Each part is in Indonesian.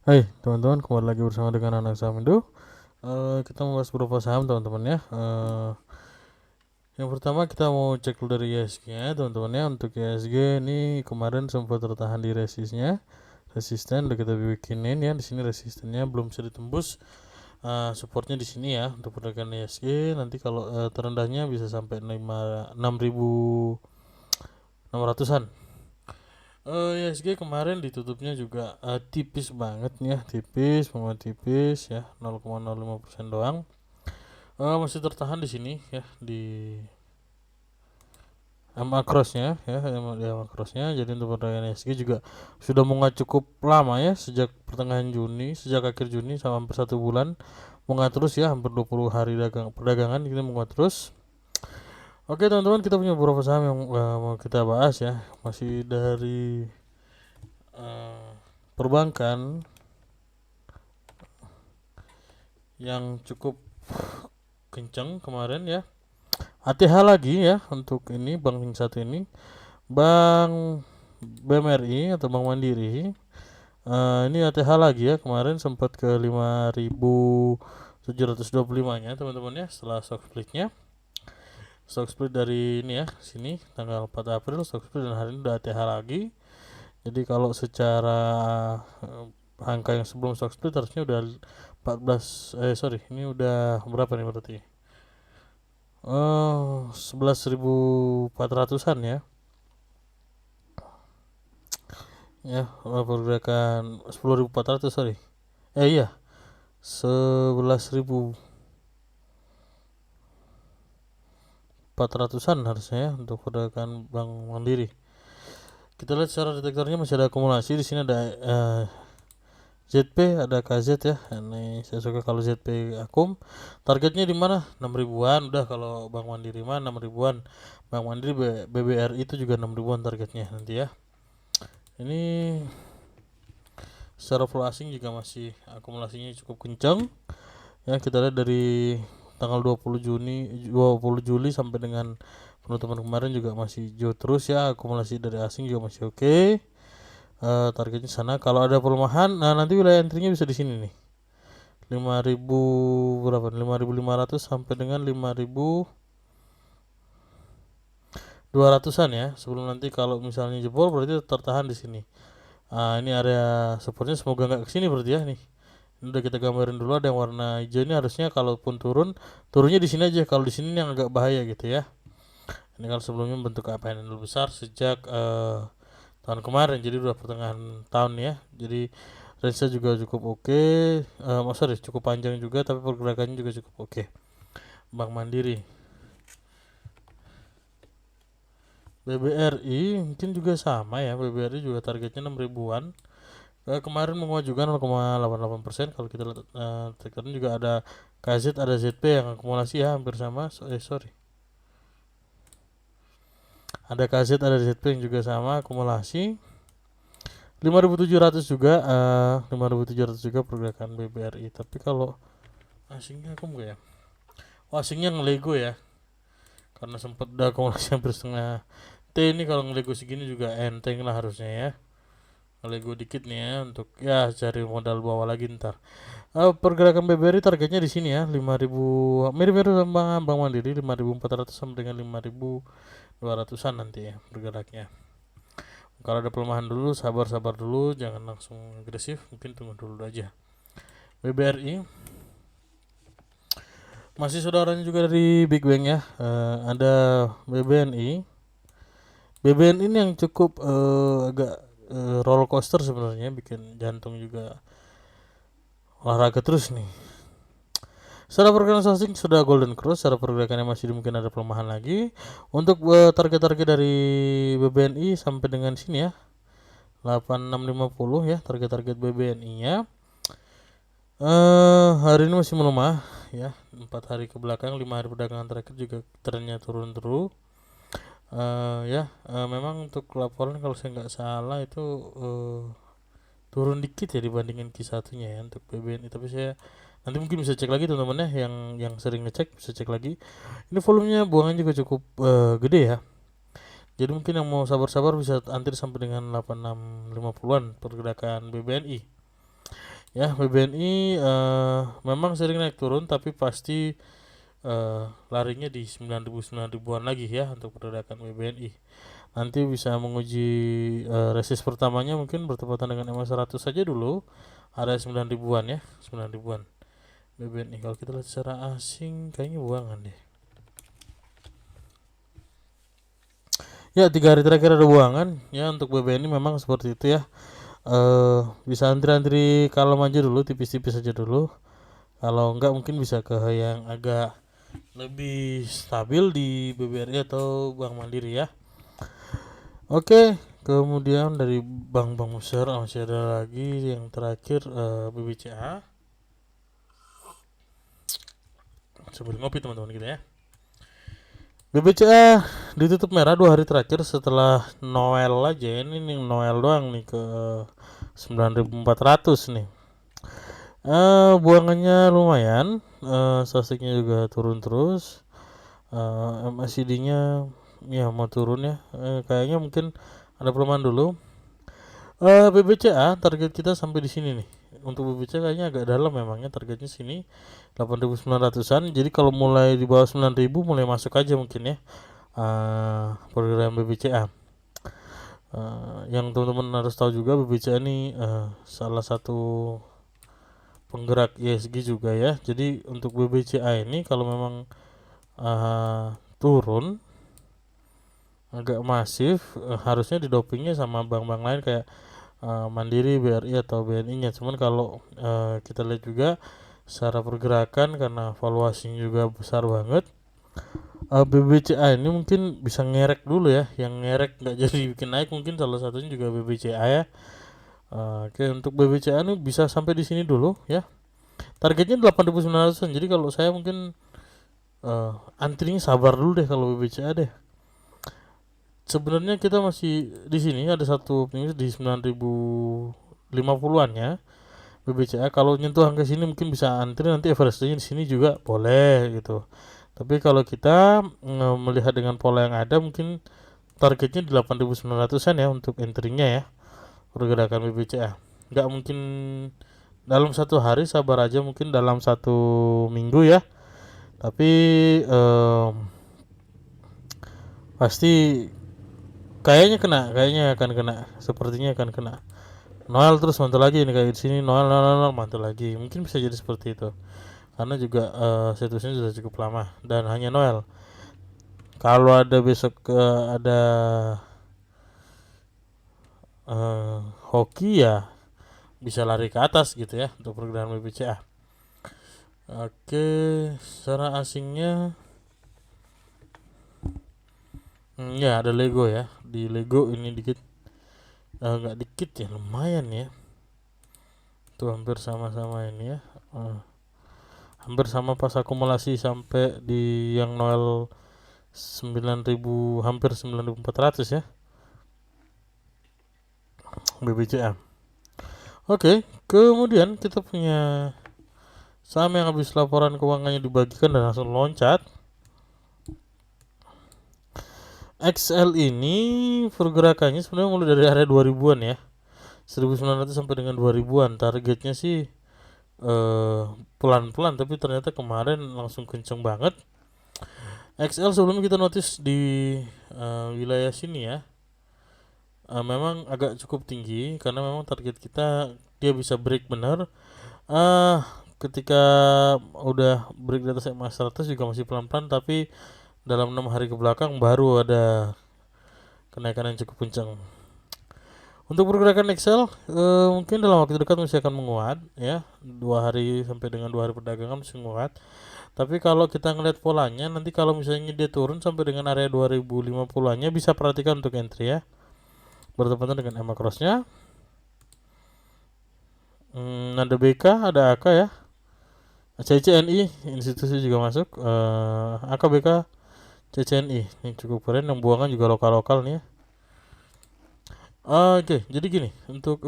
Hai teman-teman, kembali lagi bersama dengan anak saham Indo. Kita membahas beberapa saham teman-teman ya. Yang pertama kita mau cek dulu dari ISG-nya teman-teman ya. Untuk ISG ini kemarin sempat tertahan di resisten udah kita bikinin ya. Di sini resistennya belum bisa ditembus. Supportnya di sini ya untuk perdagangan ISG. Nanti kalau terendahnya bisa sampai 6.600-an. ISG kemarin ditutupnya juga tipis banget ya, tipis, memang tipis ya, 0,05% doang. Masih tertahan di sini ya di crossnya ya, di crossnya. Jadi untuk perdagangan ISG juga sudah menguat cukup lama ya, sejak pertengahan Juni, sejak akhir Juni sama hampir 1 bulan menguat terus ya, hampir 20 hari perdagangan ini menguat terus. Oke teman-teman, kita punya beberapa saham yang mau kita bahas ya, masih dari perbankan yang cukup kencang kemarin ya. ATH lagi ya untuk ini bank yang satu ini, Bank BMRI atau Bank Mandiri. Ini ATH lagi ya, kemarin sempat ke 5.725 nya teman-teman ya, setelah stock splitnya. Stock split dari ini ya, sini tanggal 4 April stock split, dan hari ini udah ATH lagi. Jadi kalau secara angka yang sebelum stock split harusnya udah 14 sorry, ini udah berapa nih berarti? 11.400-an ya. Ya, pergerakan 10.400, sorry. Iya, 11.400-an harusnya ya untuk pergerakan Bank Mandiri. Kita lihat secara detektornya masih ada akumulasi. Di sini ada ZP, ada KZ ya. Ini saya suka kalau ZP akum. Targetnya di mana? 6 ribuan. Udah kalau Bank Mandiri mah 6 ribuan. Bank Mandiri BBRI itu juga 6 ribuan targetnya nanti ya. Ini secara flow asing juga masih akumulasinya cukup kencang. Ya, kita lihat dari tanggal 20 Juli sampai dengan penutupan kemarin juga masih hijau terus ya, akumulasi dari asing juga masih oke. Targetnya sana. Kalau ada pelemahan, nah nanti wilayah entry-nya bisa di sini nih. 5.000 berapa? 5.500 sampai dengan 5.200-an ya. Sebelum nanti kalau misalnya jebol berarti tertahan di sini. Ini area supportnya semoga nggak kesini berarti ya nih. Ini udah kita gambarin dulu, ada yang warna hijau ini harusnya kalaupun turunnya di sini aja. Kalau di sini yang agak bahaya gitu ya. Ini kalau sebelumnya bentuk APN dulu besar sejak tahun kemarin, jadi udah pertengahan tahun ya. Jadi range juga cukup oke. Sorry, cukup panjang juga, tapi pergerakannya juga cukup oke. Bank Mandiri, BBRI mungkin juga sama ya. BBRI juga targetnya 6 ribuan. Kemarin menguat juga 0,88%. Kalau kita lihat tekannya juga ada KZ, ada ZP yang akumulasi ya hampir sama. Sorry, ada KZ, ada ZP yang juga sama akumulasi 5.700 juga. 5.700 juga pergerakan BBRI. Tapi kalau asingnya aku enggak ya. Oh, asingnya ngelego ya, karena sempat udah akumulasi hampir setengah T. Ini kalau ngelego segini juga enteng lah harusnya ya. Ngelego dikit nih ya, untuk ya cari modal bawah lagi ntar. Pergerakan BBRI targetnya di sini ya, 5.000, mirip-mirip sama Bank Mandiri, 5.400 sampai dengan 5.200-an nanti ya bergeraknya. Kalau ada pelemahan dulu, sabar-sabar dulu, jangan langsung agresif, mungkin tunggu dulu aja. BBRI masih saudaranya juga dari Big Bang ya. Ada BBNI. BBN ini yang cukup agak roller coaster sebenarnya, bikin jantung juga olahraga terus nih. Secara pergerakan asing sudah golden cross, secara pergerakannya masih mungkin ada pelemahan lagi. Untuk target-target dari BBNI sampai dengan sini ya, 8650 ya target-target BBNI-nya. Hari ini masih melemah ya, 4 hari ke belakang, 5 hari perdagangan terakhir juga trennya turun terus. Memang untuk laporan kalau saya nggak salah itu turun dikit ya dibandingin Q1 nya ya untuk BBNI, tapi saya nanti mungkin bisa cek lagi teman-teman ya, yang sering ngecek bisa cek lagi. Ini volumenya buangan juga cukup gede ya, jadi mungkin yang mau sabar-sabar bisa antri sampai dengan 8650-an pergerakan BBNI. Ya, BBNI memang sering naik turun tapi pasti larinya di 9.000-9.000-an lagi ya untuk pergerakan BBNI. Nanti bisa menguji resist pertamanya mungkin bertepatan dengan MA 100 saja dulu. Ada 9.000-an ya, 9.000-an BBNI. Kalau kita lihat secara asing kayaknya buangan deh. Ya, 3 hari terakhir ada buangan ya untuk BBNI memang seperti itu ya. Bisa antri-antri kalem aja dulu, tipis-tipis aja dulu. Kalau enggak mungkin bisa ke yang agak lebih stabil di BBRI atau Bank Mandiri ya. Oke, kemudian dari bank-bank besar masih ada lagi yang terakhir BBCA. Sambil ngopi teman-teman kita ya. BBCA ditutup merah 2 hari terakhir setelah Noel aja. Ini nih Noel doang nih ke 9.400 nih. Buangannya lumayan, statistiknya juga turun terus. MACD-nya ya mau turun ya. Kayaknya mungkin ada pelemahan dulu. BBCA target kita sampai di sini nih. Untuk BBCA kayaknya agak dalam memangnya targetnya sini 8.900-an. Jadi kalau mulai di bawah 9.000 mulai masuk aja mungkin ya. Program BBCA. Yang teman-teman harus tahu juga BBCA ini salah satu penggerak ESG juga ya. Jadi untuk BBCA ini kalau memang turun agak masif, harusnya didopingnya sama bank-bank lain kayak Mandiri, BRI atau BNI-nya. Cuman kalau kita lihat juga secara pergerakan karena valuasinya juga besar banget, BBCA ini mungkin bisa ngerek dulu ya. Yang ngerek nggak jadi bikin naik mungkin salah satunya juga BBCA ya. Oke, untuk BBCA ini bisa sampai di sini dulu ya. Targetnya 8.900-an. Jadi kalau saya mungkin antrinya sabar dulu deh kalau BBCA deh. Sebenarnya kita masih di sini ada satu optimis di 9.050-an ya. BBCA kalau nyentuh angka sini mungkin bisa antri, nanti average-nya di sini juga boleh gitu. Tapi kalau kita melihat dengan pola yang ada mungkin targetnya di 8.900-an ya untuk entry-nya ya. Pergerakan BBCA. Nggak mungkin dalam 1 hari, sabar aja mungkin dalam 1 minggu ya. Tapi pasti kayaknya akan kena, sepertinya akan kena. Noel terus mantul lagi nih kayak di sini, Noel, Noel, Noel mantul lagi. Mungkin bisa jadi seperti itu. Karena juga situasinya sudah cukup lama dan hanya Noel. Kalau ada besok ada hoki ya bisa lari ke atas gitu ya untuk program BBCA. Oke, secara asingnya ya ada Lego ya. Di Lego ini dikit, nggak dikit ya, lumayan ya. Tuh hampir sama-sama ini ya. Hampir sama pas akumulasi sampai di yang Noel 9.000, hampir 9.400 ya BBCA. Oke, kemudian kita punya saham yang habis laporan keuangannya dibagikan dan langsung loncat. XL ini pergerakannya sebenarnya mulai dari area 2000-an ya. 1.900 sampai dengan 2000-an. Targetnya sih pelan-pelan tapi ternyata kemarin langsung kenceng banget. XL sebelumnya kita notice di wilayah sini ya. Memang agak cukup tinggi karena memang target kita dia bisa break benar. Ketika udah break di atas MA 100 juga masih pelan-pelan tapi dalam 6 hari ke belakang baru ada kenaikan yang cukup kencang. Untuk pergerakan Excel mungkin dalam waktu dekat masih akan menguat ya, 2 hari sampai dengan 2 hari perdagangan masih menguat. Tapi kalau kita ngeliat polanya nanti kalau misalnya dia turun sampai dengan area 2050-annya bisa perhatikan untuk entry ya. Bertepatan dengan EMA crossnya. Ada BK, ada AK ya. CCNI institusi juga masuk. AK, BK, CCNI ini cukup keren. Yang buangan juga lokal-lokal nih ya. Oke, jadi gini untuk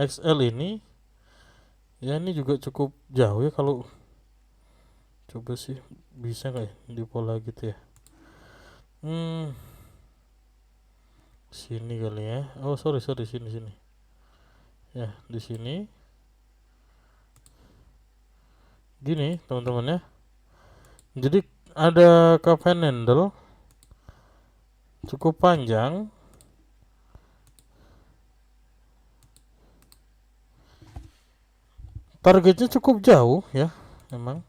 XL ini ya, ini juga cukup jauh ya. Kalau coba sih bisa nggak ya di pola gitu ya. Sini kali ya. Oh sorry sini. ya di sini gini teman-teman ya. Jadi ada cup handle cukup panjang, targetnya cukup jauh ya. Memang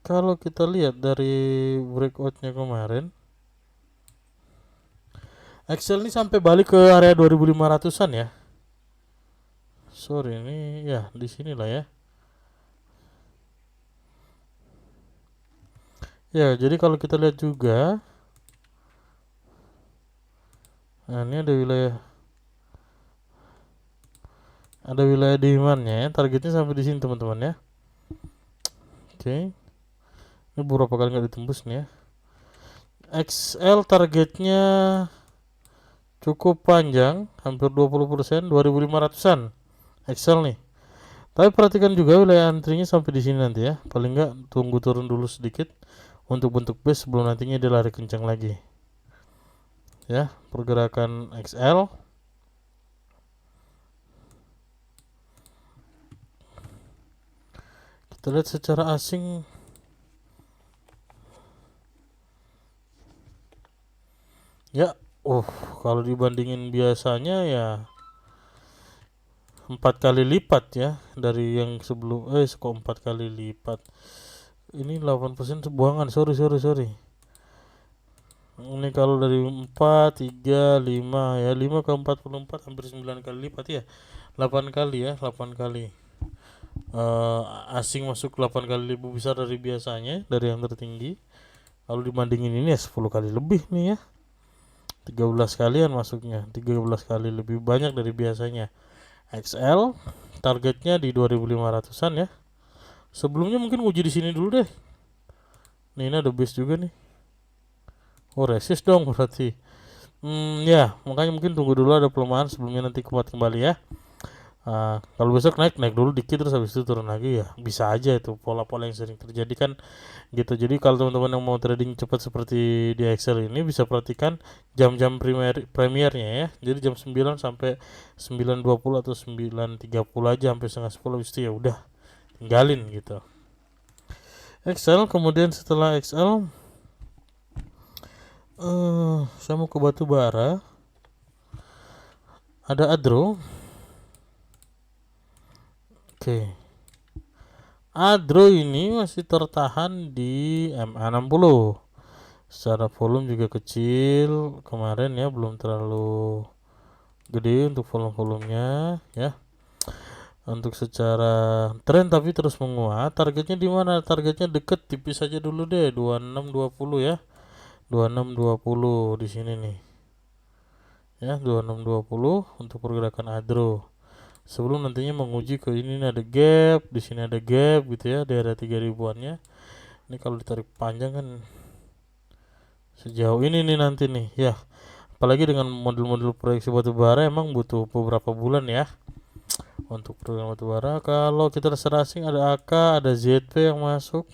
kalau kita lihat dari breakoutnya kemarin, Excel ini sampai balik ke area 2500-an ya. Sorry, ini ya di sinilah ya. Ya, jadi kalau kita lihat juga, nah ini ada wilayah demandnya ya. Targetnya sampai di sini teman-teman ya. Oke, ini beberapa kali nggak ditembus nih ya. XL targetnya cukup panjang, hampir 20%, 2500-an XL nih. Tapi perhatikan juga wilayah antrinya sampai di sini nanti ya. Paling nggak tunggu turun dulu sedikit untuk bentuk base sebelum nantinya dia lari kencang lagi. Ya, pergerakan XL. Kita lihat secara asing. Ya, kalau dibandingin biasanya ya 4 kali lipat ya dari yang sebelum. Kok 4 kali lipat? Ini 8% buangan. Sorry. Ini kalau dari 4, 3, 5 ya, 5 ke 44 hampir 9 kali lipat ya. 8 kali ya, 8 kali. Asing masuk 8 kali lebih besar dari biasanya, dari yang tertinggi. Kalau dibandingin ini ya 10 kali lebih nih ya. 13 kalian masuknya, 13 kali lebih banyak dari biasanya. XL targetnya di 2500-an ya. Sebelumnya mungkin uji di sini dulu deh. Nih, ini ada base juga nih. Resist dong berarti. Ya, makanya mungkin tunggu dulu ada pelemahan sebelumnya nanti kuat kembali ya. Kalau besok naik dulu dikit terus habis itu turun lagi ya. Bisa aja itu pola-pola yang sering terjadi kan gitu. Jadi kalau teman-teman yang mau trading cepat seperti di Excel ini bisa perhatikan jam-jam premiernya ya. Jadi jam 9 sampai 9.20 atau 9.30 aja sampai setengah 10 habis itu ya udah tinggalin gitu. Excel, kemudian setelah Excel saya mau ke batu bara. Ada Adro. Oke. Adro ini masih tertahan di MA60. Secara volume juga kecil kemarin ya, belum terlalu gede untuk volume-volumenya ya. Untuk secara tren tapi terus menguat. Targetnya di mana? Targetnya deket, tipis saja dulu deh, 2620 ya. 2620 di sini nih. Ya, 2620 untuk pergerakan Adro. Sebelum nantinya menguji ke ini ada gap, di sini ada gap gitu ya, daerah 3000-annya. Ini kalau ditarik panjang kan sejauh ini nih nanti nih ya. Apalagi dengan model-model proyeksi batu bara emang butuh beberapa bulan ya untuk program batu bara. Kalau kita secara asing ada AK, ada ZP yang masuk,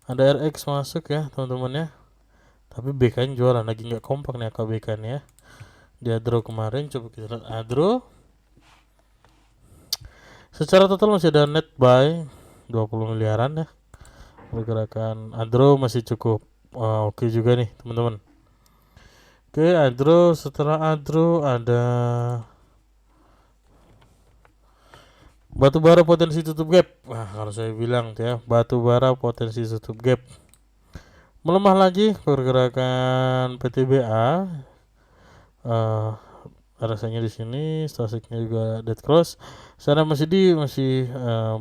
ada RX masuk ya teman-teman ya. Tapi BK nya jualan lagi nggak kompak nih AK BK nya ya. Di Adro kemarin coba kita lihat Adro. Secara total masih ada net buy 20 miliaran ya. Pergerakan Adro masih cukup oke juga nih teman-teman. Oke, Adro, setelah Adro ada batu bara potensi tutup gap. Kalau saya bilang ya, batu bara potensi tutup gap. Melemah lagi pergerakan PTBA. Rasanya di sini statistiknya juga dead cross. Sana masih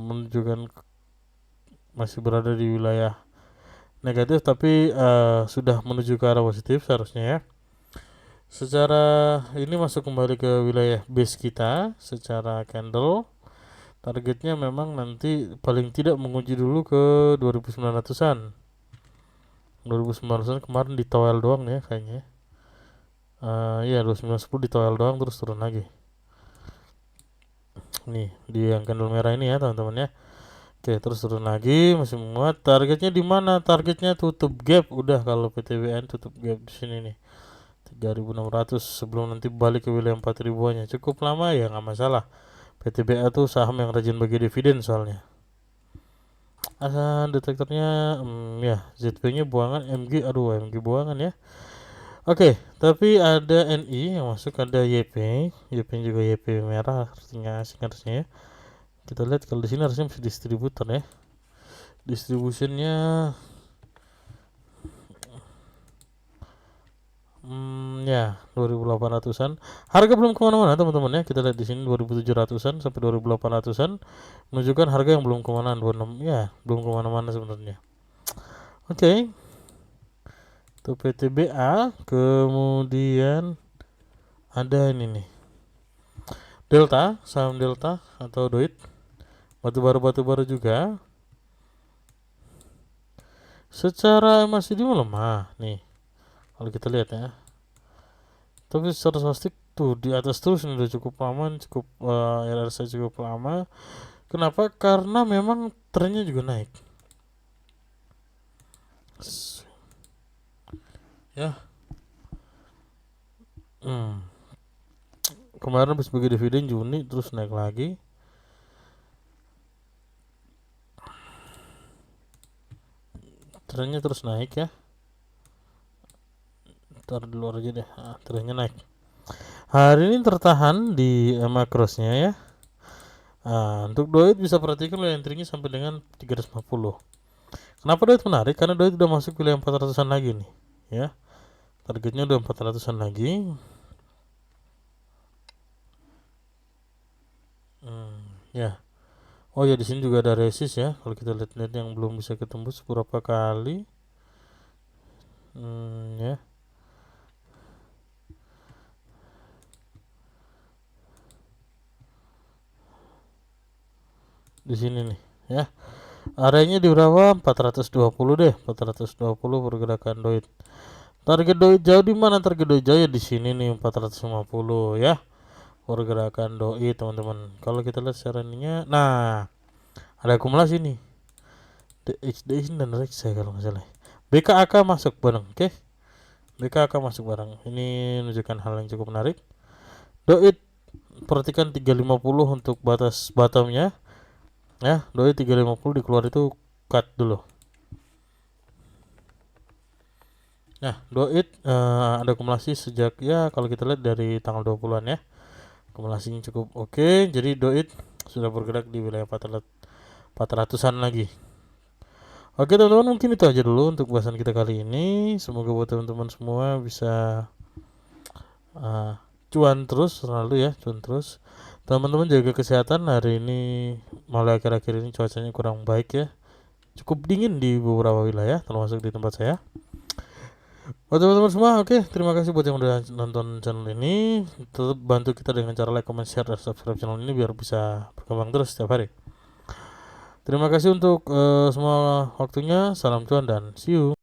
menunjukkan masih berada di wilayah negatif tapi sudah menuju ke arah positif seharusnya ya. Secara ini masuk kembali ke wilayah base kita secara candle. Targetnya memang nanti paling tidak menguji dulu ke 2900-an. 2900-an kemarin di towel doang ya kayaknya. Ya 2910 di towel doang terus turun lagi. Nih di yang candle merah ini ya teman-teman ya. Oke, terus turun lagi masih menguat. Targetnya di mana? Targetnya tutup gap udah kalau PTBN tutup gap di sini nih. 3.600 sebelum nanti balik ke wilayah 4 ribuannya. Cukup lama ya, nggak masalah. PTBA tuh saham yang rajin bagi dividen soalnya. Asal detektornya ya ZP nya buangan, MG aduh MG buangan ya. Oke, tapi ada NI yang masuk, ada YP juga YP merah artinya asing harusnya ya. Kita lihat kalau di sini harusnya masih distributor ya. Distributionnya ya 2800-an. Harga belum kemana-mana teman-teman ya. Kita lihat di sini 2700-an sampai 2800-an menunjukkan harga yang belum kemana, 26 ya belum kemana-mana sebenarnya. Oke. Itu PTBA, kemudian ada ini nih Delta, saham Delta atau Doit, batubara juga. Secara MACD melemah nih kalau kita lihat ya, tapi secara swastik tuh di atas terus ini udah cukup lama, cukup RRC cukup lama. Kenapa? Karena memang trennya juga naik ya. Kemarin habis bagi dividen Juni terus naik lagi. Trennya terus naik ya. Ntar di luar aja deh. Trennya naik. Hari ini tertahan di makrosnya ya. Untuk Doit bisa perhatikan loh entry-nya sampai dengan 350. Kenapa Doit menarik? Karena Doit udah masuk wilayah 400-an lagi nih ya. Targetnya udah 400-an lagi. Ya. Oh ya, di sini juga ada resist ya. Kalau kita lihat yang belum bisa ketembus beberapa kali. Ya. Di sini nih ya. Areanya di berapa? 420 deh. 420 pergerakan Doit. Target Doit jauh di mana? Target Doit jauh ya di sini nih 450 ya. Pergerakan Doit teman-teman. Kalau kita lihat secara ininya, nah ada akumulasi nih. DXD dan RX kalau nggak salah. BKAK masuk bareng, oke? BKAK masuk bareng. Ini menunjukkan hal yang cukup menarik. Doit perhatikan 350 untuk batas bottomnya. Ya, Doit 350 dikeluar itu cut dulu. Nah, Doit ada akumulasi sejak ya kalau kita lihat dari tanggal 20-an ya. Akumulasinya cukup oke. Jadi Doit sudah bergerak di wilayah 400-an lagi. Oke teman-teman, mungkin itu aja dulu untuk bahasan kita kali ini. Semoga buat teman-teman semua bisa cuan terus selalu ya, cuan terus. Teman-teman jaga kesehatan. Hari ini mulai akhir-akhir ini cuacanya kurang baik ya. Cukup dingin di beberapa wilayah termasuk di tempat saya. Buat teman-teman semua, oke, terima kasih buat yang udah nonton channel ini. Tetap bantu kita dengan cara like, comment, share, dan subscribe channel ini biar bisa berkembang terus setiap hari. Terima kasih untuk semua waktunya. Salam cuan dan see you.